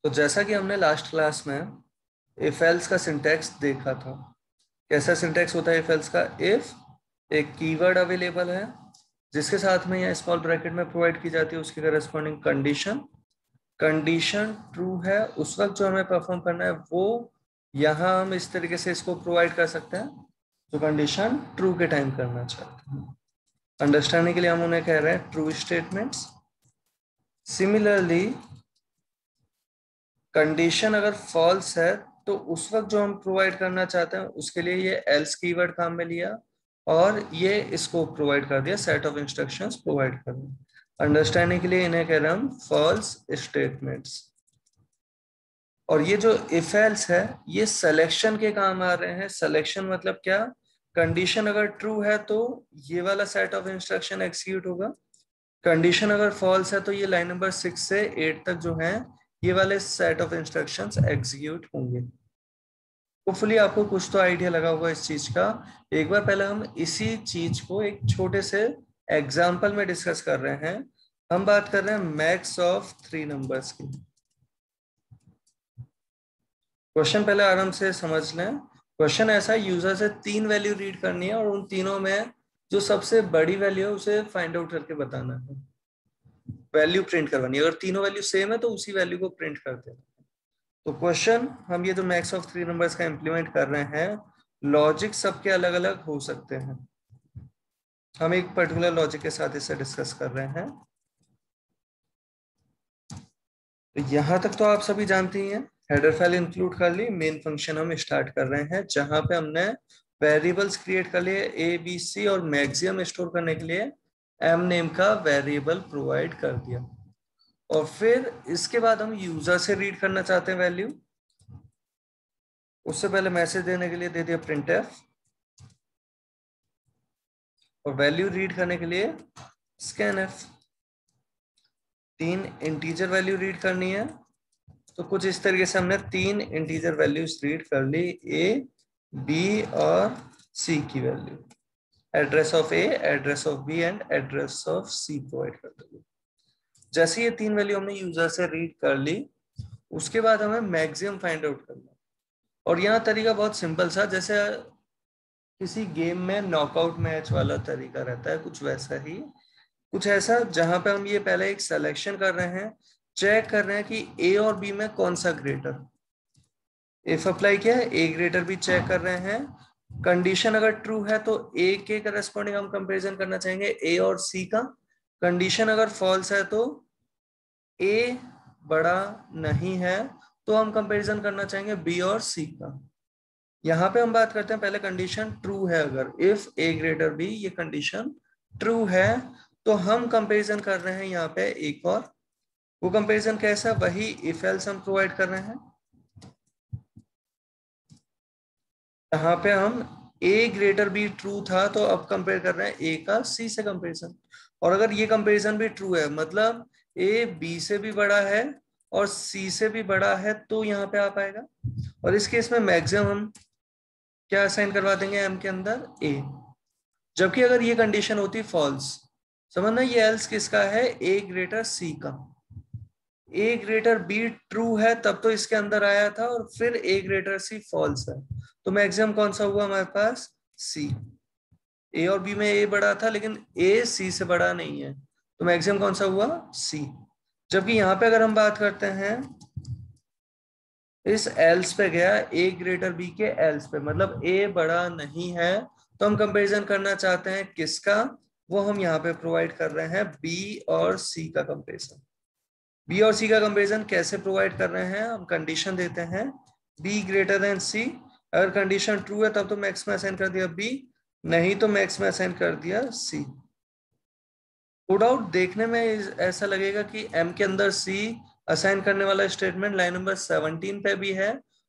तो जैसा कि हमने लास्ट क्लास में इफ एल्स का सिंटैक्स देखा था, कैसा सिंटैक्स होता है इफ एल्स का। इफ एक कीवर्ड अवेलेबल है जिसके साथ में या स्मॉल ब्रैकेट में प्रोवाइड की जाती है उसकी करस्पॉन्डिंग कंडीशन, कंडीशन ट्रू है उस वक्त जो हमें परफॉर्म करना है वो यहाँ हम इस तरीके से इसको प्रोवाइड कर सकते हैं जो कंडीशन ट्रू के टाइम करना चाहते हैं। अंडरस्टैंडिंग के लिए हम उन्हें कह रहे हैं ट्रू स्टेटमेंट्स। सिमिलरली कंडीशन अगर फॉल्स है तो उस वक्त जो हम प्रोवाइड करना चाहते हैं उसके लिए ये एल्स कीवर्ड काम में लिया और ये इसको प्रोवाइड कर दिया, सेट ऑफ इंस्ट्रक्शंस प्रोवाइड कर दिया। अंडरस्टैंडिंग के लिए इन्हें कह रहे हैं हम फॉल्स स्टेटमेंट्स। और ये जो इफ एल्स है ये सिलेक्शन के काम आ रहे हैं। सिलेक्शन मतलब क्या, कंडीशन अगर ट्रू है तो ये वाला सेट ऑफ इंस्ट्रक्शन एग्जीक्यूट होगा, कंडीशन अगर फॉल्स है तो ये लाइन नंबर 6 से 8 तक जो है ये वाले सेट ऑफ इंस्ट्रक्शंस एग्जीक्यूट होंगे। होपफुली आपको कुछ तो आइडिया लगा होगा इस चीज का। एक बार पहले हम इसी चीज को एक छोटे से एग्जाम्पल में डिस्कस कर रहे हैं। हम बात कर रहे हैं मैक्स ऑफ 3 नंबर्स की। क्वेश्चन पहले आराम से समझ लें। क्वेश्चन ऐसा है, यूजर से 3 वैल्यू रीड करनी है और उन तीनों में जो सबसे बड़ी वैल्यू है उसे फाइंड आउट करके बताना है, वैल्यू प्रिंट करवानी है। अगर तीनों वैल्यू सेम है तो उसी वैल्यू को प्रिंट कर देना। तो क्वेश्चन हम ये जो मैक्स ऑफ 3 नंबर्स का इंप्लीमेंट कर रहे हैं, लॉजिक सबके अलग अलग हो सकते हैं। हम एक पर्टिकुलर लॉजिक के साथ इसे डिस्कस कर रहे हैं। तो यहां तक तो आप सभी जानते ही हैं। हेडर फाइल इंक्लूड कर ली, मेन फंक्शन हम स्टार्ट कर रहे हैं जहां पे हमने वेरिएबल्स क्रिएट कर लिए ए बी सी और मैक्सिमम स्टोर करने के लिए एम नेम का वेरिएबल प्रोवाइड कर दिया। और फिर इसके बाद हम यूजर से रीड करना चाहते हैं वैल्यू। उससे पहले मैसेज देने के लिए दे दिया printf और वैल्यू रीड करने के लिए scanf। 3 इंटीजर वैल्यू रीड करनी है तो कुछ इस तरीके से हमने 3 इंटीजर वैल्यूज रीड कर ली, ए बी और सी की value. Address of A, address of B and address of C provide कर दोगे। जैसे ये 3 वैल्यू हमने यूजर से रीड कर ली उसके बाद हमें मैक्सिमम फाइंड आउट करना। और यहाँ तरीका बहुत सिंपल सा, जैसे किसी गेम में नॉकआउट मैच वाला तरीका रहता है, कुछ वैसा ही, कुछ ऐसा जहां पे हम ये पहले एक सिलेक्शन कर रहे हैं, चेक कर रहे हैं कि ए और बी में कौन सा ग्रेटर। इफ अप्लाई किया है, ए ग्रेटर बी चेक कर रहे हैं। कंडीशन अगर ट्रू है तो ए के करस्पॉन्डिंग हम कंपैरिजन करना चाहेंगे ए और सी का। कंडीशन अगर फॉल्स है तो ए बड़ा नहीं है तो हम कंपैरिजन करना चाहेंगे बी और सी का। यहाँ पे हम बात करते हैं पहले कंडीशन ट्रू है, अगर इफ ए ग्रेटर बी ये कंडीशन ट्रू है तो हम कंपैरिजन कर रहे हैं यहाँ पे एक और। वो कंपैरिजन कैसा, वही इफ एल्स हम प्रोवाइड कर रहे हैं। यहाँ पे हम ए ग्रेटर बी ट्रू था तो अब कंपेयर कर रहे हैं ए का सी से कंपैरिजन। और अगर ये कंपैरिजन भी ट्रू है मतलब ए बी से भी बड़ा है और सी से भी बड़ा है तो यहाँ पे आ पाएगा। और इस केस में मैक्सिमम हम क्या असाइन करवा देंगे एम के अंदर, ए। जबकि अगर ये कंडीशन होती फॉल्स, समझना ये एल्स किसका है, ए ग्रेटर सी का। ए ग्रेटर बी ट्रू है तब तो इसके अंदर आया था और फिर ए ग्रेटर सी फॉल्स है तो मैक्सिमम कौन सा हुआ हमारे पास, सी। ए और बी में ए बड़ा था लेकिन ए सी से बड़ा नहीं है तो मैक्सिमम कौन सा हुआ, सी। जबकि यहाँ पे अगर हम बात करते हैं इस एल्स पे गया, ए ग्रेटर बी के एल्स पे, मतलब ए बड़ा नहीं है तो हम कंपैरिजन करना चाहते हैं किसका, वो हम यहाँ पे प्रोवाइड कर रहे हैं बी और सी का कंपैरिजन। बी और सी का कंपैरिजन कैसे प्रोवाइड कर रहे हैं, हम कंडीशन देते हैं बी ग्रेटर देन सी। अगर कंडीशन ट्रू है तब तो मैक्स में असाइन कर दिया बी, नहीं तो मैक्स में असाइन कर दिया सी। नो डाउट देखने में ऐसा लगेगा कि एम के अंदर सी असाइन करने वाला स्टेटमेंट लाइन नंबर 17 पे भी है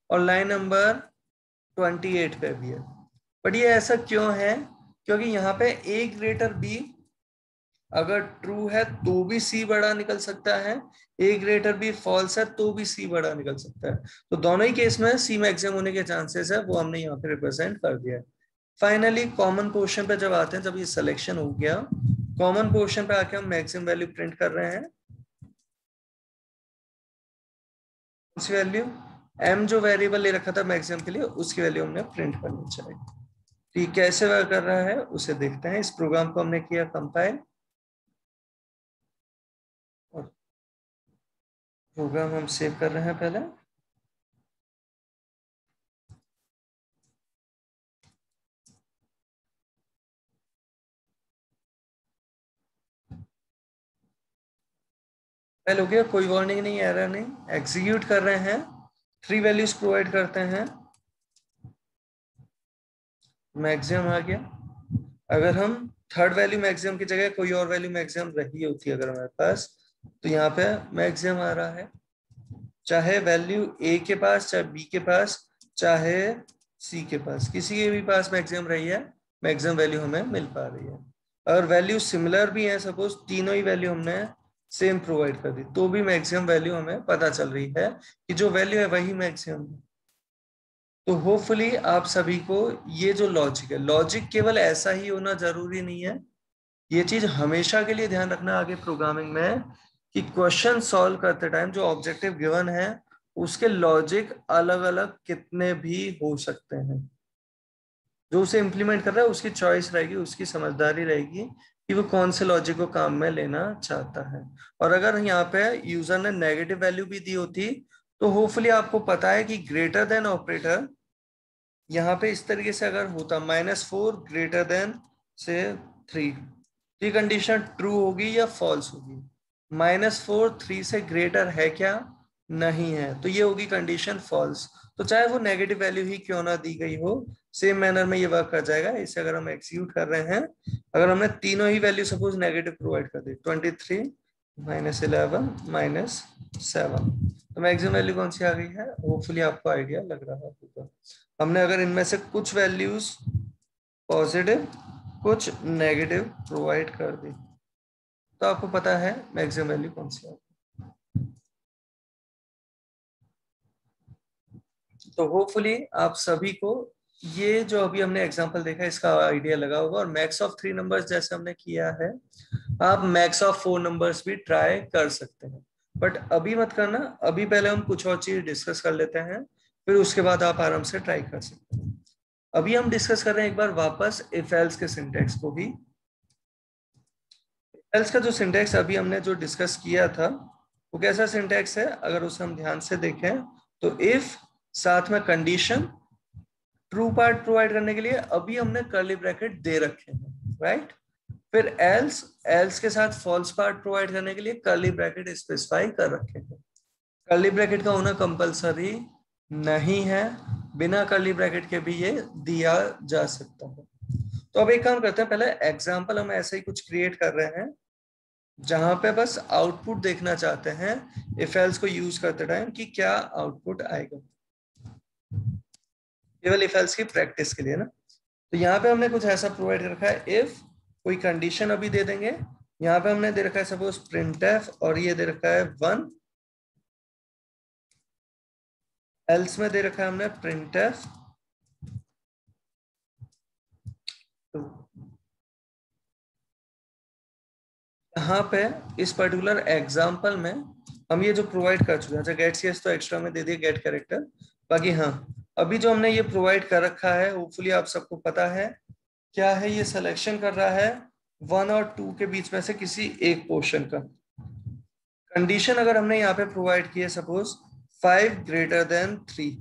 और लाइन नंबर 28 पे भी है। बट ये ऐसा क्यों है, क्योंकि यहाँ पे ए ग्रेटर बी अगर ट्रू है तो भी सी बड़ा निकल सकता है, ए ग्रेटर बी फॉल्स है तो भी सी बड़ा निकल सकता है। तो दोनों ही केस में सी मैक्सिमम होने के चांसेस है, वो हमने यहाँ पे रिप्रेजेंट कर दिया है। फाइनली कॉमन पोर्शन पे जब आते हैं, जब ये सिलेक्शन हो गया, कॉमन पोर्शन पे आके हम मैक्सिमम वैल्यू प्रिंट कर रहे हैं। सी वैल्यू, m जो वेरिएबल ले रखा था मैक्सिमम के लिए उसकी वैल्यू हमने प्रिंट करनी चाहिए। ठीक, कैसे वर्क कर रहा है उसे देखते हैं। इस प्रोग्राम को हमने किया कंपाइल और प्रोग्राम हम सेव कर रहे हैं पहले। पहले हो गया, कोई वार्निंग नहीं, एरर नहीं। एग्जीक्यूट कर रहे हैं, 3 वैल्यूज प्रोवाइड करते हैं, मैक्सिमम आ गया। अगर हम थर्ड वैल्यू मैक्सिमम की जगह कोई और वैल्यू मैक्सिमम रही होती अगर हमारे पास, तो यहाँ पे मैक्सिमम आ रहा है, चाहे वैल्यू ए के पास, चाहे बी के पास, चाहे सी के पास, किसी के भी पास मैक्सिमम रही है, मैक्सिमम वैल्यू हमें मिल पा रही है। अगर वैल्यू सिमिलर भी है, सपोज तीनों ही वैल्यू हमने सेम प्रोवाइड कर दी, तो भी मैक्सिमम वैल्यू हमें पता चल रही है कि जो वैल्यू है वही मैक्सिमम है। तो होपफुली आप सभी को ये जो लॉजिक है, लॉजिक केवल ऐसा ही होना जरूरी नहीं है, ये चीज हमेशा के लिए ध्यान रखना आगे प्रोग्रामिंग में, कि क्वेश्चन सॉल्व करते टाइम जो ऑब्जेक्टिव गिवन है उसके लॉजिक अलग अलग कितने भी हो सकते हैं। जो उसे इंप्लीमेंट कर रहा है उसकी चॉइस रहेगी, उसकी समझदारी रहेगी कि वो कौन से लॉजिक को काम में लेना चाहता है। और अगर यहाँ पे यूजर ने नेगेटिव वैल्यू भी दी होती, तो होपफुली आपको पता है कि ग्रेटर देन ऑपरेटर यहाँ पे इस तरीके से अगर होता, -4 ग्रेटर देन से 3, ये कंडीशन ट्रू होगी या फॉल्स होगी। -4 3 से ग्रेटर है क्या, नहीं है, तो ये होगी कंडीशन फॉल्स। तो चाहे वो नेगेटिव वैल्यू ही क्यों ना दी गई हो, सेम मैनर में ये वर्क कर जाएगा। इसे अगर हम एक्सिक्यूट कर रहे हैं, अगर हमने तीनों ही वैल्यू सपोज नेगेटिव प्रोवाइड कर दी, 23 -11 -7, तो मैक्सिमम वैल्यू कौन सी आ गई है, होपफुली आपको आइडिया लग रहा होगा। हमने अगर इनमें से कुछ वैल्यूज पॉजिटिव कुछ नेगेटिव प्रोवाइड कर दी, तो आपको पता है मैक्सिमम वैल्यू कौन सी है। तो होपफुली आप सभी को ये जो अभी हमने एग्जांपल देखा इसका आइडिया लगा होगा। और मैक्स ऑफ 3 नंबर्स जैसे हमने किया है, आप मैक्स ऑफ 4 नंबर्स भी ट्राई कर सकते हैं, बट अभी मत करना। अभी पहले हम कुछ और चीज डिस्कस कर लेते हैं, फिर उसके बाद आप आराम से ट्राई कर सकते हैं। अभी हम डिस्कस कर रहे हैं एक बार वापस इफ एल्स के सिंटेक्स को भी। एल्स का जो सिंटेक्स अभी हमने जो डिस्कस किया था, वो कैसा सिंटेक्स है, अगर उसे हम ध्यान से देखें तो इफ साथ में कंडीशन, ट्रू पार्ट प्रोवाइड करने के लिए अभी हमने कर्ली ब्रैकेट दे रखे हैं, राइट। फिर एल्स, एल्स के साथ फॉल्स पार्ट प्रोवाइड करने के लिए कर्ली ब्रैकेट स्पेसिफाई कर रखे हैं। कर्ली ब्रैकेट का होना कंपलसरी नहीं है, बिना कर्ली ब्रैकेट के भी ये दिया जा सकता है। तो अब एक काम करते हैं, पहले एग्जांपल हम ऐसे ही कुछ क्रिएट कर रहे हैं जहां पे बस आउटपुट देखना चाहते हैं इफ एल्स को यूज करते टाइम कि क्या आउटपुट आएगा, केवल इफ एल्स की प्रैक्टिस के लिए ना। तो यहाँ पे हमने कुछ ऐसा प्रोवाइड रखा है, इफ कोई कंडीशन अभी दे देंगे, यहाँ पे हमने दे रखा है सपोज प्रिंटफ, और ये दे रखा है 1, एल्स में दे रखा है हमने प्रिंटफ 2। यहाँ पे इस पर्टिकुलर एग्जाम्पल में हम ये जो प्रोवाइड कर चुके हैं, अच्छा गेट सीएस तो एक्स्ट्रा में दे दिए, गेट कैरेक्टर। बाकी हाँ, अभी जो हमने ये प्रोवाइड कर रखा है, होपफुली आप सबको पता है क्या है। ये सिलेक्शन कर रहा है 1 और 2 के बीच में से किसी एक पोर्शन का। कंडीशन अगर हमने यहाँ पे प्रोवाइड की है सपोज 5 ग्रेटर देन 3,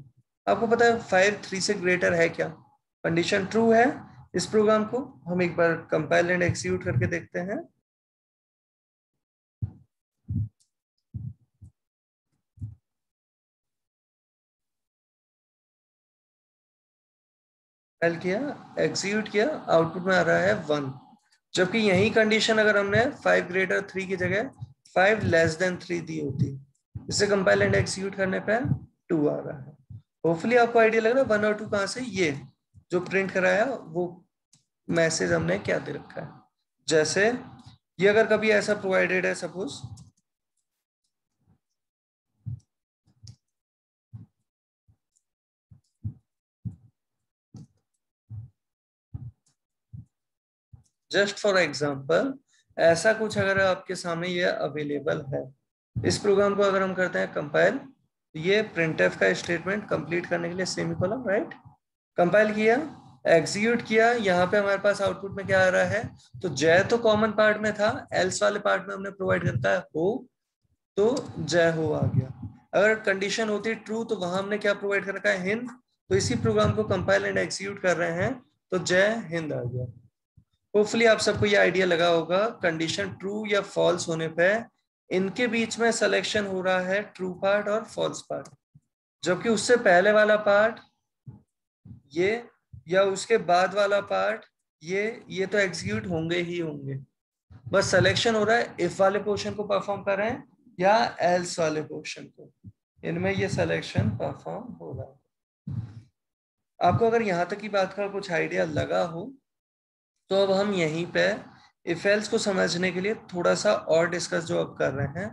आपको पता है 5 3 से ग्रेटर है क्या, कंडीशन ट्रू है। इस प्रोग्राम को हम एक बार कंपाइल एंड एक्सिक्यूट करके देखते हैं। कंपाइल किया, एक्सिक्यूट किया, आउटपुट में आ रहा है 1, जबकि यही कंडीशन अगर हमने 5 ग्रेटर 3 की जगह 5 लेस देन 3 दी होती, इसे कंपाइल एंड एक्सिक्यूट करने पे 2 आ रहा है। होपफुली आपको आइडिया लग रहा है 1 और 2 कहां से, ये जो प्रिंट कराया वो मैसेज हमने क्या दे रखा है। जैसे ये अगर कभी ऐसा प्रोवाइडेड है सपोज, जस्ट फॉर एग्जांपल, ऐसा कुछ अगर आपके सामने ये अवेलेबल है, इस प्रोग्राम को अगर हम करते हैं कंपाइल ये printf का स्टेटमेंट कंप्लीट करने के लिए सेमीकोलन, राइट। कंपाइल किया, एग्जीक्यूट किया, यहाँ पे हमारे पास आउटपुट में क्या आ रहा है, तो जय तो कॉमन पार्ट में था, एल्स वाले पार्ट में हमने प्रोवाइड करता है हो, तो जय हो आ गया। अगर कंडीशन होती ट्रू तो वहां हमने क्या प्रोवाइड कर रखा है, हिंद। तो इसी प्रोग्राम को कंपाइल एंड एग्जीक्यूट कर रहे हैं, तो जय हिंद आ गया। होपफुली आप सबको ये आइडिया लगा होगा, कंडीशन ट्रू या फॉल्स होने पे इनके बीच में सिलेक्शन हो रहा है ट्रू पार्ट और फॉल्स पार्ट, जबकि उससे पहले वाला पार्ट ये या उसके बाद वाला पार्ट ये तो एग्जीक्यूट होंगे ही होंगे। बस सिलेक्शन हो रहा है इफ वाले पोर्शन को परफॉर्म कर रहे हैं या एल्स वाले पोर्शन को, इनमें ये सिलेक्शन परफॉर्म हो रहा है। आपको अगर यहां तक की बात का कुछ आइडिया लगा हो तो अब हम यहीं पे इफ एल्स को समझने के लिए थोड़ा सा और डिस्कस जो अब कर रहे हैं,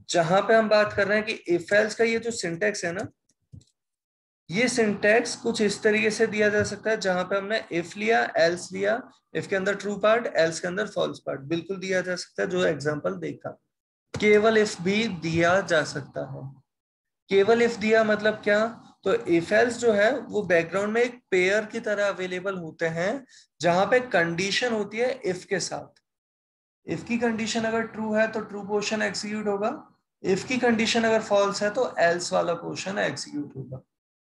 जहां पे हम बात कर रहे हैं कि इफ एल्स का ये जो सिंटेक्स है ना, ये सिंटेक्स कुछ इस तरीके से दिया जा सकता है, जहां पे हमने इफ लिया, एल्स लिया, इफ के अंदर ट्रू पार्ट, एल्स के अंदर फॉल्स पार्ट, बिल्कुल दिया जा सकता है जो एग्जांपल देखा। केवल इफ भी दिया जा सकता है। केवल इफ दिया मतलब क्या, तो इफ एल्स जो है वो बैकग्राउंड में एक पेयर की तरह अवेलेबल होते हैं, जहां पे कंडीशन होती है इफ के साथ। इफ की कंडीशन अगर ट्रू है तो ट्रू पोर्शन एग्जीक्यूट होगा, इफ की कंडीशन अगर फॉल्स है तो एल्स वाला पोर्शन एग्जीक्यूट होगा।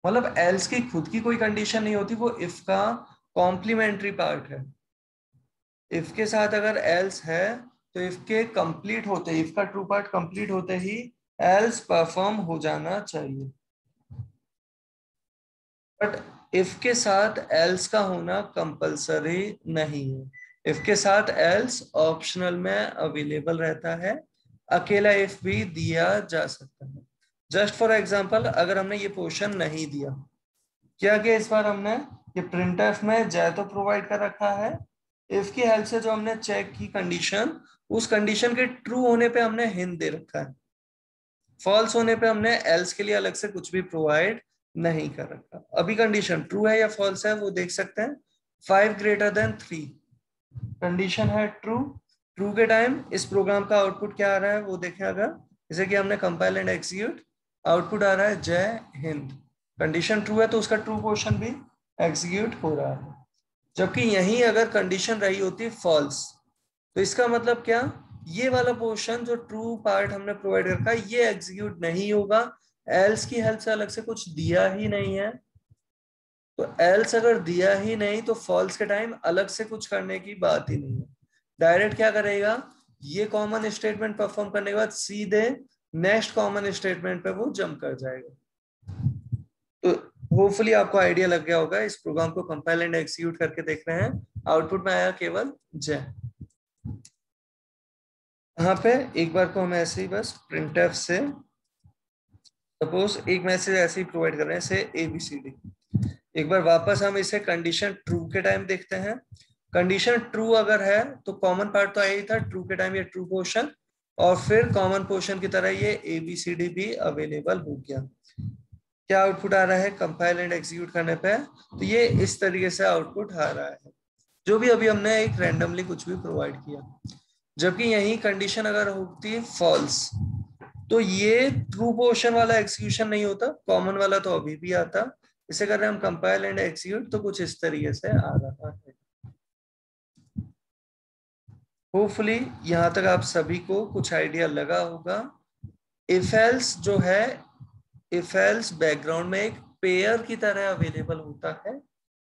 मतलब एल्स की खुद की कोई कंडीशन नहीं होती, वो इफ का कॉम्प्लीमेंट्री पार्ट है। इफ के साथ अगर एल्स है तो इफ के कंप्लीट होते, इफ का ट्रू पार्ट कंप्लीट होते ही एल्स परफॉर्म हो जाना चाहिए। बट इफ के साथ एल्स का होना कंपलसरी नहीं है, इफ के साथ एल्स ऑप्शनल में अवेलेबल रहता है, अकेला इफ भी दिया जा सकता है। जस्ट फॉर एग्जांपल, अगर हमने ये पोर्शन नहीं दिया, क्या किया इस बार हमने, ये प्रिंटफ में जय तो प्रोवाइड कर रखा है, इफ की हेल्प से जो हमने चेक की कंडीशन, उस कंडीशन के ट्रू होने पे हमने हिंट दे रखा है, फॉल्स होने पे हमने एल्स के लिए अलग से कुछ भी प्रोवाइड नहीं कर रखा। अभी कंडीशन ट्रू है या फॉल्स है वो देख सकते हैं, 5 ग्रेटर देन 3 कंडीशन है ट्रू। ट्रू के टाइम इस प्रोग्राम का आउटपुट क्या आ रहा है वो देखें, अगर जैसे कि हमने कंपाइल एंड एक्जीक्यूट, आउटपुट आ रहा है जय हिंद। कंडीशन ट्रू है तो उसका ट्रू पोर्शन भी एग्जीक्यूट हो रहा है। जबकि यहीं अगर कंडीशन रही होती फॉल्स, तो इसका मतलब क्या, ये वाला पोर्शन जो ट्रू पार्ट हमने प्रोवाइड रखा है ये एग्जीक्यूट नहीं होगा, एल्स की हेल्प से अलग से कुछ दिया ही नहीं है। तो एल्स अगर दिया ही नहीं तो फॉल्स के टाइम अलग से कुछ करने की बात ही नहीं है। डायरेक्ट क्या करेगा, ये कॉमन स्टेटमेंट परफॉर्म करने के बाद सीधे नेक्स्ट कॉमन स्टेटमेंट पे वो जंप कर जाएगा। तो होपफुली आपको आइडिया लग गया होगा। इस प्रोग्राम को कंपाइल एंड एक्जीक्यूट करके देख रहे हैं, आउटपुट में आया केवल जय। यहाँ पे एक बार को हम ऐसे ही बस प्रिंटफ से सपोज एक मैसेज ऐसे ही प्रोवाइड कर रहे हैं, से ABCD। एक बार वापस हम इसे कंडीशन ट्रू के टाइम देखते हैं। कंडीशन ट्रू अगर है तो कॉमन पार्ट तो आया ही था ट्रू के टाइम, ये ट्रू पोर्शन, और फिर कॉमन पोर्शन की तरह ये ABCD भी अवेलेबल हो गया। क्या आउटपुट आ रहा है कंपाइल एंड एग्जीक्यूट करने पे, तो ये इस तरीके से आउटपुट आ रहा है, जो भी अभी हमने एक रैंडमली कुछ भी प्रोवाइड किया। जबकि यही कंडीशन अगर होती है फॉल्स, तो ये ट्रू पोर्शन वाला एग्जीक्यूशन नहीं होता, कॉमन वाला तो अभी भी आता। इसे कर रहे हैं हम कंपाइल एंड एग्जीक्यूट, तो कुछ इस तरीके से आ रहा है। होपफुली यहां तक आप सभी को कुछ आइडिया लगा होगा। इफ एल्स जो है, इफ एल्स बैकग्राउंड में एक पेयर की तरह अवेलेबल होता है,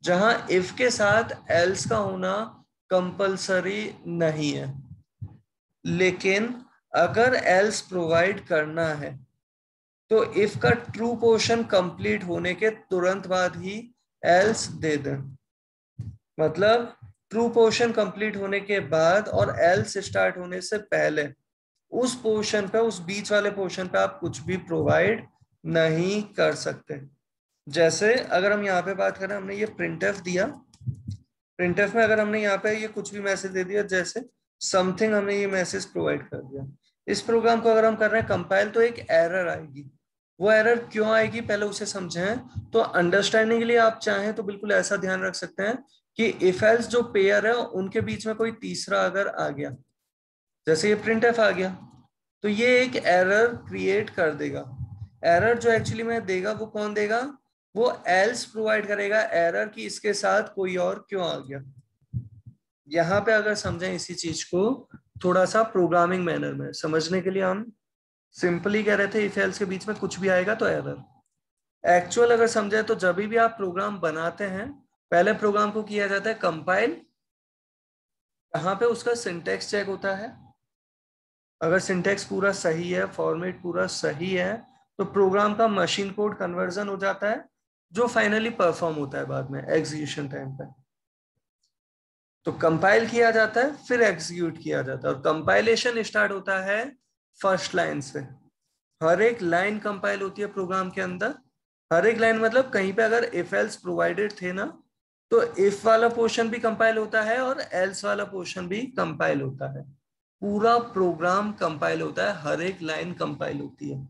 जहां इफ के साथ एल्स का होना कंपलसरी नहीं है। लेकिन अगर एल्स प्रोवाइड करना है तो इफ का ट्रू पोर्शन कंप्लीट होने के तुरंत बाद ही एल्स दे दें। मतलब ट्रू पोर्शन कंप्लीट होने के बाद और एल्स स्टार्ट होने से पहले उस पोर्शन पे, उस बीच वाले पोर्शन पे आप कुछ भी प्रोवाइड नहीं कर सकते। जैसे अगर हम यहाँ पे बात करें, हमने ये प्रिंटफ दिया, प्रिंटफ में अगर हमने यहाँ पे ये कुछ भी मैसेज दे दिया, जैसे समथिंग, हमने ये मैसेज प्रोवाइड कर दिया। इस प्रोग्राम को अगर हम कर रहे हैं कंपाइल, तो एक एरर आएगी। वो एरर क्यों आएगी पहले उसे समझें। तो अंडरस्टैंडिंग के लिए आप चाहें तो बिल्कुल ऐसा ध्यान रख सकते हैं कि इफ एल्स जो पेयर है उनके बीच में कोई तीसरा अगर आ गया, जैसे ये प्रिंटफ आ गया, तो ये एक एरर क्रिएट कर देगा। एरर जो एक्चुअली में देगा वो कौन देगा, वो एल्स प्रोवाइड करेगा एरर की इसके साथ कोई और क्यों आ गया। यहाँ पे अगर समझें इसी चीज को थोड़ा सा प्रोग्रामिंग मैनर में समझने के लिए, हम सिंपली कह रहे थे इफ एल्स के बीच में कुछ भी आएगा तो एरर। एक्चुअल अगर समझे तो जब भी आप प्रोग्राम बनाते हैं पहले प्रोग्राम को किया जाता है कंपाइल, यहाँ पे उसका सिंटेक्स चेक होता है। अगर सिंटेक्स पूरा सही है, फॉर्मेट पूरा सही है, तो प्रोग्राम का मशीन कोड कन्वर्जन हो जाता है जो फाइनली परफॉर्म होता है बाद में एग्जीक्यूशन टाइम पे। तो कंपाइल किया जाता है फिर एग्जीक्यूट किया जाता है, और कंपाइलेशन स्टार्ट होता है फर्स्ट लाइन से। हर एक लाइन कंपाइल होती है प्रोग्राम के अंदर। हर एक लाइन मतलब कहीं पे अगर इफ एल्स प्रोवाइडेड थे ना, तो इफ वाला पोर्शन भी कंपाइल होता है और एल्स वाला पोर्शन भी कंपाइल होता है। पूरा प्रोग्राम कंपाइल होता है, हर एक लाइन कंपाइल होती है।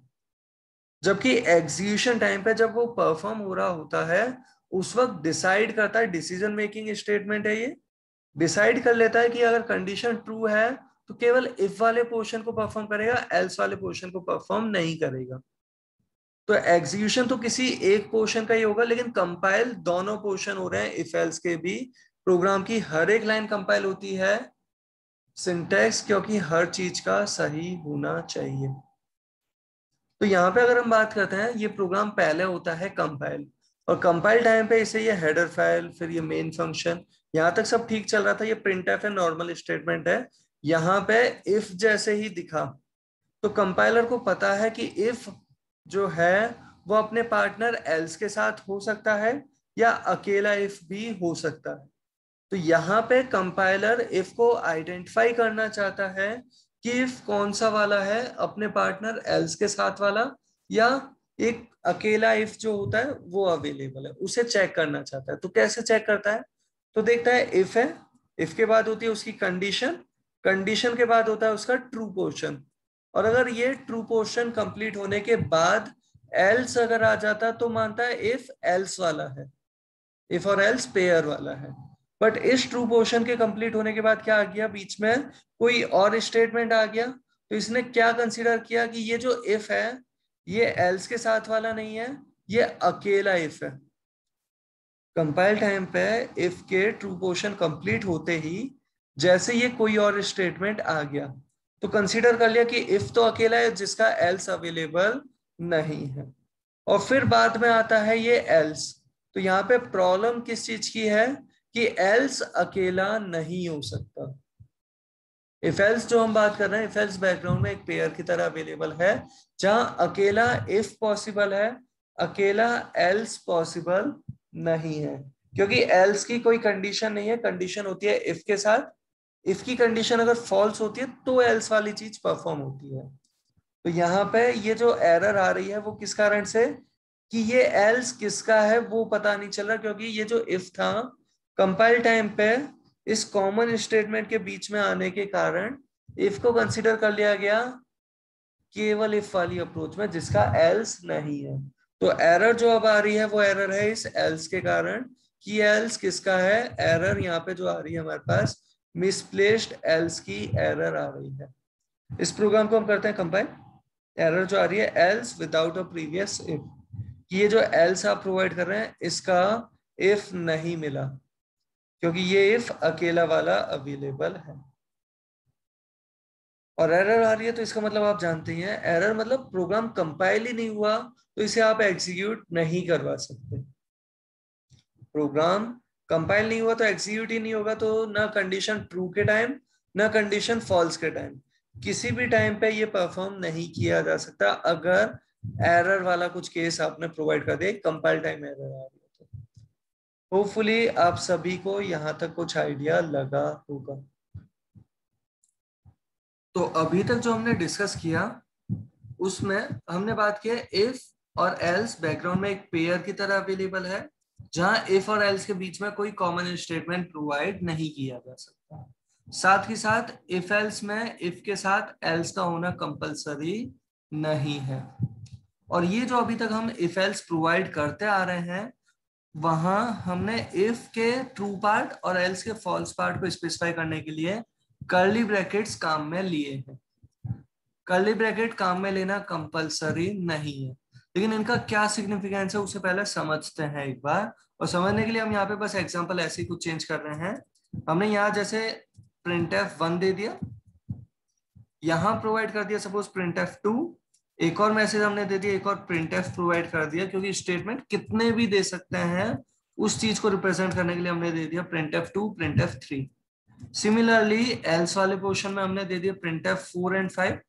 जबकि एग्जीक्यूशन टाइम पे जब वो परफॉर्म हो रहा होता है उस वक्त डिसाइड करता है, डिसीजन मेकिंग स्टेटमेंट है ये, डिसाइड कर लेता है कि अगर कंडीशन ट्रू है तो केवल इफ वाले पोर्शन को परफॉर्म करेगा, एल्स वाले पोर्शन को परफॉर्म नहीं करेगा। तो एग्जीक्यूशन तो किसी एक पोर्शन का ही होगा, लेकिन कंपाइल दोनों पोर्शन हो रहे हैं इफ एल्स के भी। प्रोग्राम की हर एक लाइन कंपाइल होती है, सिंटैक्स क्योंकि हर चीज का सही होना चाहिए। तो यहाँ पे अगर हम बात करते हैं, ये प्रोग्राम पहले होता है कंपाइल, और कंपाइल टाइम पे इसे ये हेडर फाइल, फिर ये मेन फंक्शन, यहाँ तक सब ठीक चल रहा था। ये प्रिंटफ है, नॉर्मल स्टेटमेंट है। यहाँ पे इफ जैसे ही दिखा तो कंपाइलर को पता है कि इफ जो है वो अपने पार्टनर एल्स के साथ हो सकता है या अकेला इफ भी हो सकता है। तो यहाँ पे कंपाइलर इफ को आइडेंटिफाई करना चाहता है कि इफ कौन सा वाला है, अपने पार्टनर एल्स के साथ वाला या एक अकेला इफ जो होता है वो अवेलेबल है, उसे चेक करना चाहता है। तो कैसे चेक करता है, तो देखता है इफ है, इफ के बाद होती है उसकी कंडीशन, कंडीशन के बाद होता है उसका ट्रू पोर्शन, और अगर ये ट्रू पोर्शन कंप्लीट होने के बाद एल्स अगर आ जाता तो मानता है इफ एल्स वाला है, इफ और एल्स पेयर वाला है। बट इस ट्रू पोर्शन के कंप्लीट होने के बाद क्या आ गया बीच में, कोई और स्टेटमेंट आ गया। तो इसने क्या कंसीडर किया कि ये जो इफ है ये एल्स के साथ वाला नहीं है, ये अकेला इफ है। कंपाइल टाइम पे इफ के ट्रू पोर्शन कंप्लीट होते ही जैसे ये कोई और स्टेटमेंट आ गया तो कंसीडर कर लिया कि इफ तो अकेला है जिसका एल्स अवेलेबल नहीं है, और फिर बाद में आता है ये एल्स। तो यहाँ पे प्रॉब्लम किस चीज की है कि एल्स अकेला नहीं हो सकता। इफ एल्स जो हम बात कर रहे हैं, इफ एल्स बैकग्राउंड में एक पेयर की तरह अवेलेबल है, जहां अकेला इफ पॉसिबल है, अकेला एल्स पॉसिबल नहीं है, क्योंकि एल्स की कोई कंडीशन नहीं है, कंडीशन होती है इफ के साथ। इफ की कंडीशन अगर फॉल्स होती है तो एल्स वाली चीज परफॉर्म होती है। तो यहाँ पे ये जो एरर आ रही है वो किस कारण से, कि ये एल्स किसका है वो पता नहीं चल रहा, क्योंकि ये जो इफ था कंपाइल टाइम पे इस कॉमन स्टेटमेंट के बीच में आने के कारण इफ को कंसीडर कर लिया गया केवल इफ वाली अप्रोच में, जिसका एल्स नहीं है। तो एरर जो अब आ रही है वो एरर है इस एल्स के कारण, कि एल्स किसका है। एरर यहाँ पे जो आ रही है हमारे पास मिसप्लेस्ड एल्स की एरर आ रही है। इस प्रोग्राम को हम करते हैं कंपाइल। एरर जो आ रही है else without a previous if, ये जो एल्स आप प्रोवाइड कर रहे हैं इसका इफ नहीं मिला, क्योंकि ये इफ अकेला वाला अवेलेबल है। और एरर आ रही है तो इसका मतलब आप जानते ही हैं, एरर मतलब प्रोग्राम कंपाइल ही नहीं हुआ तो इसे आप एग्जीक्यूट नहीं करवा सकते। प्रोग्राम कंपाइल नहीं हुआ तो एग्जीक्यूट ही नहीं होगा, तो ना कंडीशन ट्रू के टाइम ना कंडीशन फॉल्स के टाइम, किसी भी टाइम पे ये परफॉर्म नहीं किया जा सकता अगर एरर वाला कुछ केस आपने प्रोवाइड कर दिया, कंपाइल टाइम एरर आ रही है तो। होपफुली आप सभी को यहाँ तक कुछ आइडिया लगा होगा। तो अभी तक जो हमने डिस्कस किया उसमें हमने बात की है इफ और एल्स बैकग्राउंड में एक पेयर की तरह अवेलेबल है, जहां इफ और एल्स के बीच में कोई कॉमन स्टेटमेंट प्रोवाइड नहीं किया जा सकता। साथ ही साथ इफ एल्स में इफ के साथ एल्स का होना कंपलसरी नहीं है। और ये जो अभी तक हम इफ एल्स प्रोवाइड करते आ रहे हैं, वहां हमने इफ के ट्रू पार्ट और एल्स के फॉल्स पार्ट को स्पेसिफाई करने के लिए कर्ली ब्रैकेट्स काम में लिए हैं। कर्ली ब्रैकेट काम में लेना कंपलसरी नहीं है। लेकिन इनका क्या सिग्निफिकेंस है उसे पहले समझते हैं एक बार। और समझने के लिए हम यहाँ पे बस एग्जांपल ऐसे ही कुछ चेंज कर रहे हैं। हमने यहाँ जैसे printf1 दे दिया, यहाँ प्रोवाइड कर दिया सपोज printf2, एक और मैसेज हमने दे दिया, एक और printf प्रोवाइड कर दिया, क्योंकि स्टेटमेंट कितने भी दे सकते हैं उस चीज को रिप्रेजेंट करने के लिए हमने दे दिया printf2 printf3। सिमिलरली एल्स वाले पोर्शन में हमने दे दिया printf4 एंड 5।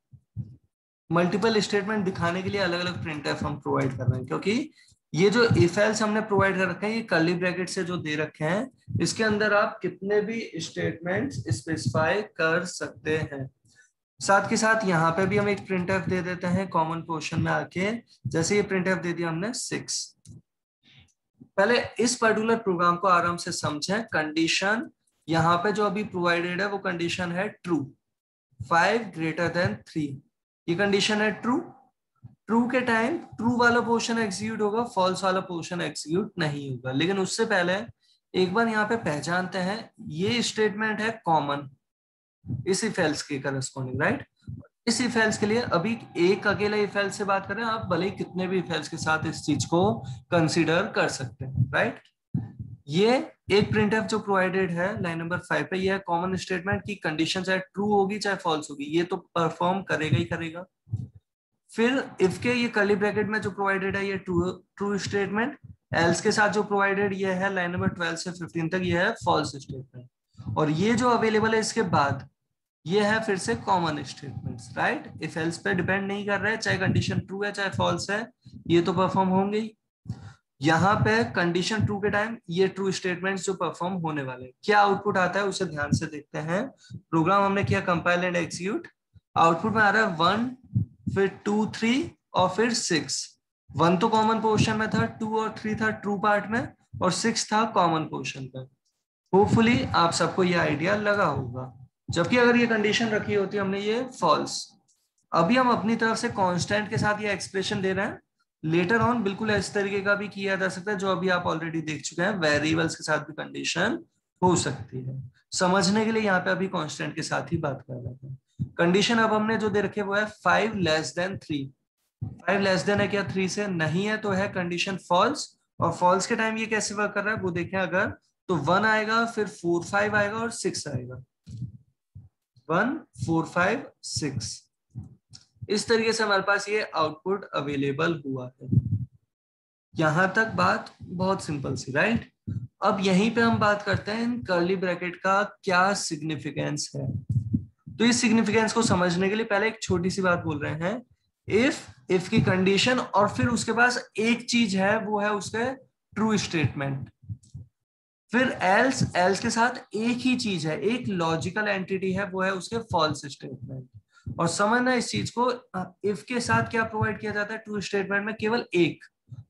मल्टीपल स्टेटमेंट दिखाने के लिए अलग अलग printf हम प्रोवाइड कर रहे हैं, क्योंकि ये जो इफ एल्स हमने प्रोवाइड कर रखे हैं ये कर्ली ब्रैकेट से जो दे रखे हैं, इसके अंदर आप कितने भी स्टेटमेंट्स स्पेसिफाई कर सकते हैं। साथ के साथ यहाँ पे भी हम एक printf दे देते हैं कॉमन पोर्शन में आके। जैसे ये printf दे दिया हमने 6। पहले इस पर्टिकुलर प्रोग्राम को आराम से समझें। कंडीशन यहाँ पे जो अभी प्रोवाइडेड है वो कंडीशन है ट्रू, 5 ग्रेटर देन 3। ये कंडीशन है ट्रू। ट्रू के टाइम ट्रू वाला पोर्शन एग्जीक्यूट होगा, फॉल्स वाला पोर्शन एग्जीक्यूट नहीं होगा। लेकिन उससे पहले एक बार यहाँ पे पहचानते हैं, ये स्टेटमेंट है कॉमन इस इफ एल्स के करस्पॉन्डिंग, राइट। इस इफ एल्स के लिए अभी एक अकेला इफ एल्स से बात करें, आप भले ही कितने भी इफ एल्स के साथ इस चीज को कंसीडर कर सकते हैं, राइट। ये एक printf जो प्रोवाइडेड है लाइन नंबर 5 पे, ये है कॉमन स्टेटमेंट की कंडीशन चाहे ट्रू होगी चाहे फॉल्स होगी, ये तो परफॉर्म करेगा ही करेगा। फिर इफ के ये कर्ली ब्रैकेट में जो प्रोवाइडेड है ये ट्रू स्टेटमेंट, एल्स के साथ जो प्रोवाइडेड ये है लाइन नंबर 12 से 15 तक, ये है फॉल्स स्टेटमेंट। और ये जो अवेलेबल है इसके बाद ये है फिर से common statements, right. If else पे डिपेंड नहीं कर रहे हैं, चाहे कंडीशन ट्रू है चाहे फॉल्स है, ये तो परफॉर्म होंगे ही। यहाँ पे कंडीशन ट्रू के टाइम ये ट्रू स्टेटमेंट्स जो परफॉर्म होने वाले, क्या आउटपुट आता है उसे ध्यान से देखते हैं। प्रोग्राम हमने किया कंपाइल एंड एग्जीक्यूट, आउटपुट में आ रहा है 1, फिर 2 3 और फिर 6। 1 तो कॉमन पोर्शन में था, 2 और 3 था ट्रू पार्ट में, और 6 था कॉमन पोर्शन पे। होपफुली आप सबको ये आइडिया लगा होगा। जबकि अगर ये कंडीशन रखी होती हमने ये फॉल्स, अभी हम अपनी तरफ से कांस्टेंट के साथ ये एक्सप्रेशन दे रहे हैं। लेटर ऑन बिल्कुल इस तरीके का भी किया जा सकता है जो अभी आप ऑलरेडी देख चुके हैं, वेरिएबल्स के साथ भी कंडीशन हो सकती है। समझने के लिए यहाँ पे अभी कांस्टेंट के साथ ही बात कर रहे हैं। कंडीशन अब हमने जो दे रखे वो है 5 लेस देन 3। 5 लेस देन है क्या 3 से? नहीं है, तो है कंडीशन फॉल्स। और फॉल्स के टाइम ये कैसे वर्क कर रहा है वो देखें। अगर तो 1 आएगा, फिर 4 5 आएगा और 6 आएगा। 1 4 5 6, इस तरीके से हमारे पास ये आउटपुट अवेलेबल हुआ है। यहां तक बात बहुत सिंपल सी, राइट। अब यहीं पे हम बात करते हैं इन कर्ली ब्रैकेट का क्या सिग्निफिकेंस है। तो इस सिग्निफिकेंस को समझने के लिए पहले एक छोटी सी बात बोल रहे हैं। इफ की कंडीशन और फिर उसके पास एक चीज है वो है उसके ट्रू स्टेटमेंट। फिर एल्स के साथ एक ही चीज है, एक लॉजिकल एंटिटी है, वो है उसके फॉल्स स्टेटमेंट। और समझना इस चीज को, इफ के साथ क्या प्रोवाइड किया जाता है ट्रू स्टेटमेंट में, केवल एक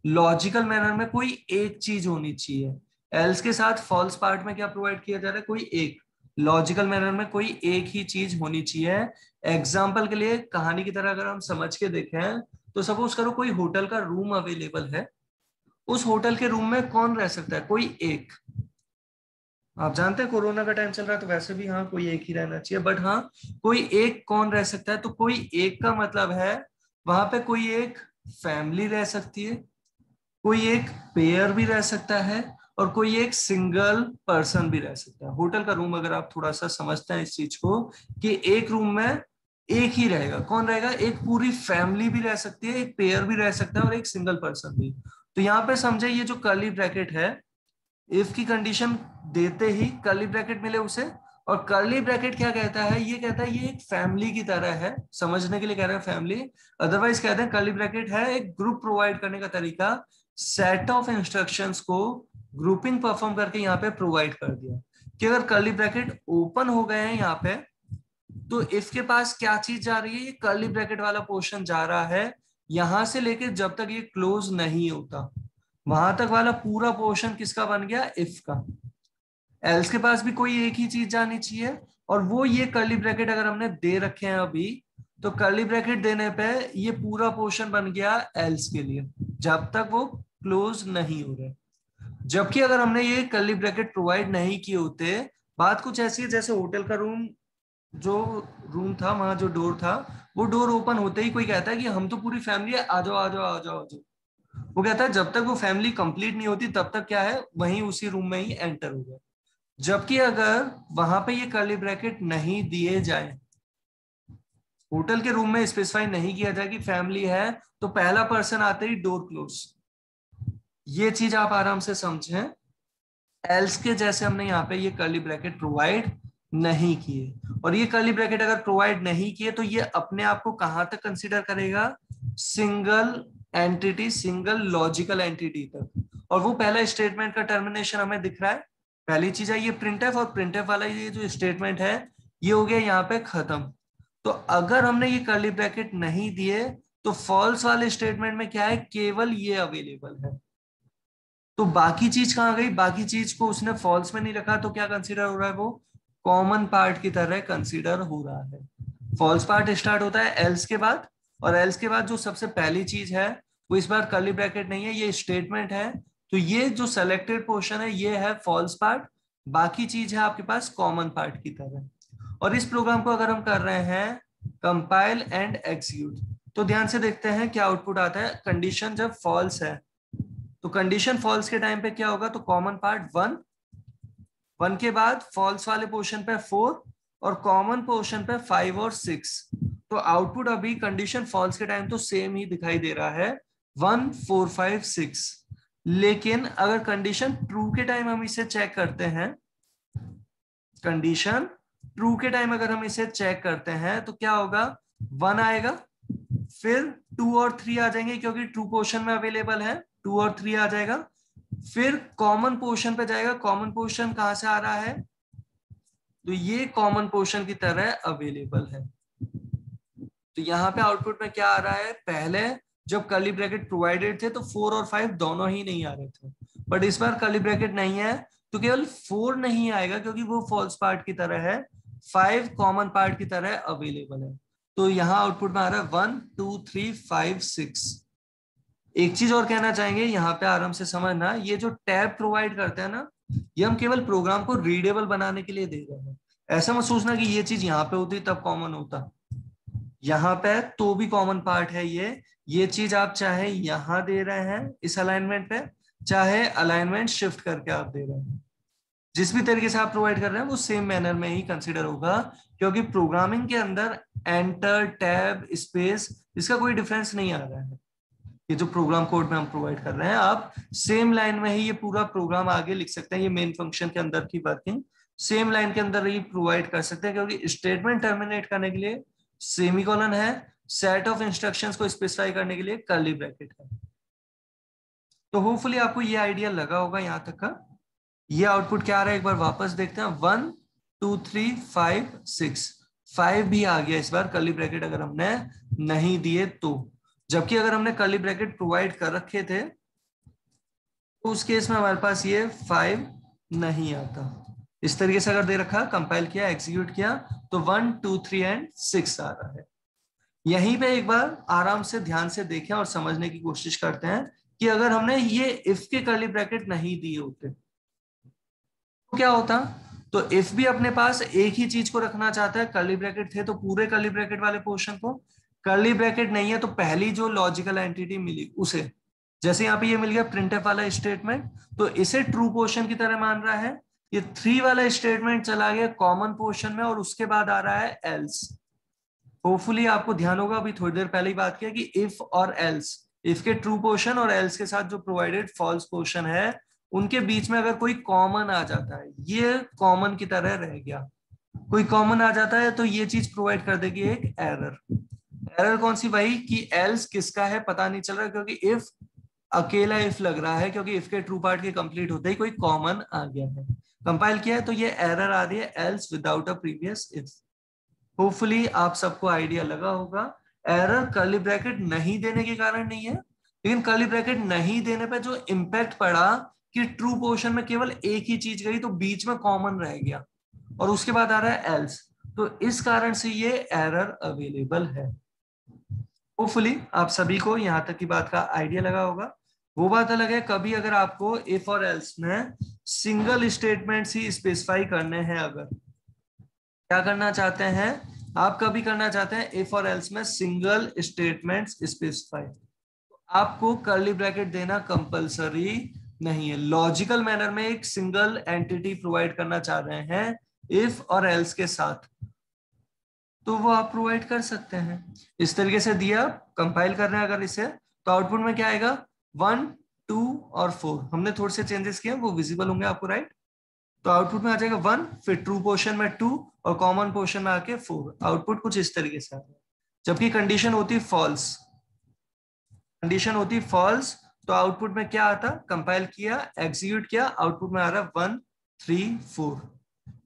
लॉजिकल मैनर में कोई एक चीज होनी चाहिए। एल्स के साथ फॉल्स पार्ट में क्या प्रोवाइड किया जा रहा है, कोई एक लॉजिकल मैनर में कोई एक ही चीज होनी चाहिए। एग्जाम्पल के लिए कहानी की तरह अगर हम समझ के देखें तो सपोज करो कोई होटल का रूम अवेलेबल है। उस होटल के रूम में कौन रह सकता है, कोई एक। आप जानते हैं कोरोना का टाइम चल रहा है तो वैसे भी हाँ कोई एक ही रहना चाहिए, बट हाँ कोई एक कौन रह सकता है, तो कोई एक का मतलब है वहां पे कोई एक फैमिली रह सकती है, कोई एक पेयर भी रह सकता है, और कोई एक सिंगल पर्सन भी रह सकता है। होटल का रूम अगर आप थोड़ा सा समझते हैं इस चीज को कि एक रूम में एक ही रहेगा, कौन रहेगा, एक पूरी फैमिली भी रह सकती है, एक पेयर भी रह सकता है और एक सिंगल पर्सन भी। तो यहाँ पे समझे ये जो कर्ली ब्रैकेट है, इफ की कंडीशन देते ही कर्ली ब्रैकेट मिले उसे। और कर्ली ब्रैकेट क्या कहता है, ये कहता है ये एक फैमिली की तरह है, समझने के लिए कह रहे हैं फैमिली। अदरवाइज कहते हैं कर्ली ब्रैकेट है एक ग्रुप प्रोवाइड करने का तरीका, सेट ऑफ इंस्ट्रक्शंस को ग्रुपिंग परफॉर्म करके यहाँ पे प्रोवाइड कर दिया कि अगर कर्ली ब्रैकेट ओपन हो गए हैं यहाँ पे तो इफ के पास क्या चीज जा रही है, ये कर्ली ब्रैकेट वाला पोर्शन जा रहा है, यहां से लेके जब तक ये क्लोज नहीं होता वहां तक वाला पूरा पोर्शन किसका बन गया, इफ का। एल्स के पास भी कोई एक ही चीज जानी चाहिए, और वो ये कर्ली ब्रैकेट अगर हमने दे रखे हैं अभी, तो कर्ली ब्रैकेट देने पे ये पूरा पोर्शन बन गया एल्स के लिए जब तक वो क्लोज नहीं हो रहे। जबकि अगर हमने ये कर्ली ब्रैकेट प्रोवाइड नहीं किए होते, बात कुछ ऐसी है जैसे होटल का रूम, जो रूम था वहां जो डोर था वो डोर ओपन होते ही कोई कहता है कि हम तो पूरी फैमिली है, आ जाओ आ जाओ आ जाओ आ जाओ। वो कहता है जब तक वो फैमिली कंप्लीट नहीं होती तब तक क्या है, वहीं उसी रूम में ही एंटर हो गया। जबकि अगर वहां पे ये कर्ली ब्रैकेट नहीं दिए जाए, होटल के रूम में स्पेसिफाई नहीं किया जाए कि फैमिली है, तो पहला पर्सन आते ही डोर क्लोज। ये चीज आप आराम से समझें। एल्स के जैसे हमने यहाँ पे ये कर्ली ब्रैकेट प्रोवाइड नहीं किए, और ये कर्ली ब्रैकेट अगर प्रोवाइड नहीं किए तो ये अपने आप को कहां तक कंसीडर करेगा, single entity, single logical entity तक। और वो पहला स्टेटमेंट का टर्मिनेशन हमें दिख रहा है। पहली चीज है ये प्रिंटफ, और प्रिंटफ वाला ये जो स्टेटमेंट है ये हो गया यहाँ पे खत्म। तो अगर हमने ये कर्ली ब्रैकेट नहीं दिए तो फॉल्स वाले स्टेटमेंट में क्या है, केवल ये अवेलेबल है। तो बाकी चीज कहाँ गई, बाकी चीज को उसने फॉल्स में नहीं रखा, तो क्या कंसीडर हो रहा है, वो कॉमन पार्ट की तरह कंसीडर हो रहा है। फॉल्स पार्ट स्टार्ट होता है एल्स के बाद, और एल्स के बाद जो सबसे पहली चीज है वो इस बार कर्ली ब्रैकेट नहीं है, ये स्टेटमेंट है। तो ये जो सेलेक्टेड पोर्शन है ये है फॉल्स पार्ट, बाकी चीज है आपके पास कॉमन पार्ट की तरह। और इस प्रोग्राम को अगर हम कर रहे हैं कंपाइल एंड एग्जीक्यूट, तो ध्यान से देखते हैं क्या आउटपुट आता है। कंडीशन जब फॉल्स है तो कंडीशन फॉल्स के टाइम पे क्या होगा, तो कॉमन पार्ट 1, 1 के बाद फॉल्स वाले पोर्शन पे 4, और कॉमन पोर्शन पे 5 और 6। तो आउटपुट अभी कंडीशन फॉल्स के टाइम तो सेम ही दिखाई दे रहा है, 1 4 5 6। लेकिन अगर कंडीशन ट्रू के टाइम हम इसे चेक करते हैं, कंडीशन ट्रू के टाइम अगर हम इसे चेक करते हैं तो क्या होगा, 1 आएगा, फिर 2 और 3 आ जाएंगे क्योंकि ट्रू पोर्शन में अवेलेबल है, 2 और 3 आ जाएगा। फिर कॉमन पोर्शन पे जाएगा, कॉमन पोर्शन कहां से आ रहा है, तो ये कॉमन पोर्शन की तरह अवेलेबल है। तो यहाँ पे आउटपुट में क्या आ रहा है, पहले जब कर्ली ब्रैकेट प्रोवाइडेड थे तो 4 और 5 दोनों ही नहीं आ रहे थे, बट इस बार कर्ली ब्रैकेट नहीं है तो केवल 4 नहीं आएगा क्योंकि वो फॉल्स पार्ट की तरह है, 5 कॉमन पार्ट की तरह अवेलेबल है। तो यहाँ आउटपुट में आ रहा है 1 2 3 5 6। एक चीज और कहना चाहेंगे यहाँ पे आराम से समझना, ये जो टैब प्रोवाइड करते हैं ना, ये हम केवल प्रोग्राम को रीडेबल बनाने के लिए दे रहे हैं। ऐसा मत सोचना कि ये चीज यहाँ पे होती तब कॉमन होता, यहाँ पे तो भी कॉमन पार्ट है ये चीज आप चाहे यहां दे रहे हैं इस अलाइनमेंट पे, चाहे अलाइनमेंट शिफ्ट करके आप दे रहे हैं, जिस भी तरीके से आप प्रोवाइड कर रहे हैं वो सेम मैनर में ही कंसीडर होगा। क्योंकि प्रोग्रामिंग के अंदर एंटर टैब स्पेस इसका कोई डिफरेंस नहीं आ रहा है। ये जो प्रोग्राम कोड में हम प्रोवाइड कर रहे हैं, आप सेम लाइन में ही ये पूरा प्रोग्राम आगे लिख सकते हैं। ये मेन फंक्शन के अंदर की वर्किंग सेम लाइन के अंदर ही प्रोवाइड कर सकते हैं, क्योंकि स्टेटमेंट टर्मिनेट करने के लिए सेमीकोलन है, सेट ऑफ इंस्ट्रक्शंस को स्पेसिफाई करने के लिए कर्ली ब्रैकेट है। तो होपफुली आपको ये आइडिया लगा होगा यहाँ तक का। ये आउटपुट क्या आ रहा है एक बार वापस देखते हैं, 1 2 3 5 6, 5 भी आ गया इस बार कर्ली ब्रैकेट अगर हमने नहीं दिए तो। जबकि अगर हमने कर्ली ब्रैकेट प्रोवाइड कर रखे थे तो उस केस में हमारे पास ये 5 नहीं आता। इस तरीके से अगर दे रखा, कंपाइल किया, एग्जीक्यूट किया, तो 1 2 3 एंड 6 आ रहा है। यहीं पे एक बार आराम से ध्यान से देखें और समझने की कोशिश करते हैं कि अगर हमने ये इफ के कर्ली ब्रैकेट नहीं दिए होते तो क्या होता। तो इफ भी अपने पास एक ही चीज को रखना चाहता है, कर्ली ब्रैकेट थे तो पूरे कर्ली ब्रैकेट वाले पोर्शन को, कर्ली ब्रैकेट नहीं है तो पहली जो लॉजिकल एंटिटी मिली उसे। जैसे यहाँ पे ये मिल गया प्रिंटफ वाला स्टेटमेंट, तो इसे ट्रू पोर्शन की तरह मान रहा है। ये 3 वाला स्टेटमेंट चला गया कॉमन पोर्शन में, और उसके बाद आ रहा है एल्स। होपफुली आपको ध्यान होगा, अभी थोड़ी देर पहले ही बात किया कि इफ और एल्स, इफ के ट्रू पोर्शन और एल्स के साथ जो प्रोवाइडेड फॉल्स पोर्शन है उनके बीच में अगर कोई कॉमन आ जाता है, ये कॉमन की तरह रह गया, कोई कॉमन आ जाता है तो ये चीज प्रोवाइड कर देगी एक एरर। एरर कौन सी भाई, कि एल्स किसका है पता नहीं चल रहा, क्योंकि इफ अकेला इफ लग रहा है, क्योंकि इफ के ट्रू पार्ट के कंप्लीट होते ही कोई कॉमन आ गया है। कंपाइल किया है तो ये एरर आ रही है, else without a previous if. Hopefully आप सबको आइडिया लगा होगा। एरर कर्ली ब्रैकेट नहीं देने के कारण नहीं है, लेकिन कर्ली ब्रैकेट नहीं देने पे जो इम्पैक्ट पड़ा कि ट्रू पोर्शन में केवल एक ही चीज गई तो बीच में कॉमन रह गया, और उसके बाद आ रहा है एल्स, तो इस कारण से ये एरर अवेलेबल है। होपफुली आप सभी को यहां तक की बात का आइडिया लगा होगा। वो बात अलग है कभी अगर आपको इफ और एल्स में सिंगल स्टेटमेंट ही स्पेसिफाई करने हैं, अगर क्या करना चाहते हैं आप कभी करना चाहते हैं इफ और एल्स में सिंगल स्टेटमेंट्स स्पेसिफाई, आपको कर्ली ब्रैकेट देना कंपलसरी नहीं है। लॉजिकल मैनर में एक सिंगल एंटिटी प्रोवाइड करना चाह रहे हैं इफ और एल्स के साथ, तो वो आप प्रोवाइड कर सकते हैं। इस तरीके से दिया, कंपाइल कर रहे हैं अगर इसे, तो आउटपुट में क्या आएगा, 1 2 और 4। हमने थोड़े से चेंजेस किए, वो विजिबल होंगे आपको, राइट। तो आउटपुट में आ जाएगा 1, फिर ट्रू पोर्शन में 2 और कॉमन पोर्शन में आके 4। आउटपुट कुछ इस तरीके से आ रहा है। जबकि कंडीशन होती फॉल्स, कंडीशन होती फॉल्स, तो आउटपुट में क्या आता, कंपाइल किया, एग्जीक्यूट किया, आउटपुट में आ रहा है 1 3 4।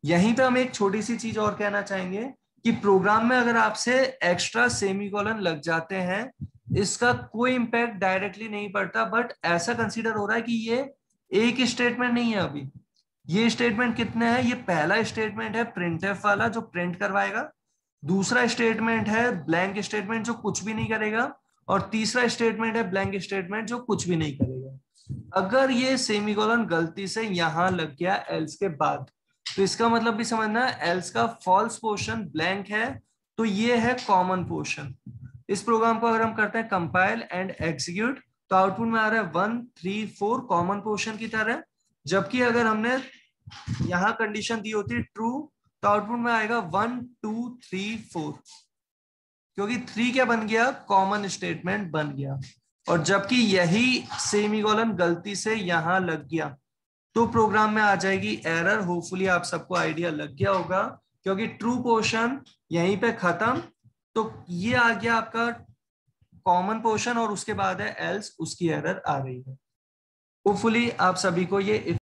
यहीं पे हम एक छोटी सी चीज और कहना चाहेंगे कि प्रोग्राम में अगर आपसे एक्स्ट्रा सेमीकोलन लग जाते हैं, इसका कोई इंपैक्ट डायरेक्टली नहीं पड़ता, बट ऐसा कंसीडर हो रहा है कि ये एक स्टेटमेंट नहीं है। अभी ये स्टेटमेंट कितने हैं, ये पहला स्टेटमेंट है प्रिंटफ वाला जो प्रिंट करवाएगा, दूसरा स्टेटमेंट है ब्लैंक स्टेटमेंट जो कुछ भी नहीं करेगा, और तीसरा स्टेटमेंट है ब्लैंक स्टेटमेंट जो कुछ भी नहीं करेगा। अगर ये सेमीकोलन गलती से यहां लग गया एल्स के बाद, तो इसका मतलब भी समझना है एल्स का फॉल्स पोर्शन ब्लैंक है, तो ये है कॉमन पोर्शन। इस प्रोग्राम को अगर हम करते हैं कंपाइल एंड एग्जीक्यूट, तो आउटपुट में आ रहा है 1 3 4 कॉमन पोर्शन की तरह। जबकि अगर हमने यहां कंडीशन दी होती ट्रू, तो आउटपुट में आएगा 1 2 3 4, क्योंकि 3 क्या बन गया, कॉमन स्टेटमेंट बन गया। और जबकि यही सेमीकोलन गलती से यहां लग गया, तो प्रोग्राम में आ जाएगी एरर। होपफुली आप सबको आइडिया लग गया होगा, क्योंकि ट्रू पोर्शन यहीं पे खत्म, तो ये आ गया आपका कॉमन पोर्शन, और उसके बाद है एल्स, उसकी एरर आ रही है। होपफुली आप सभी को ये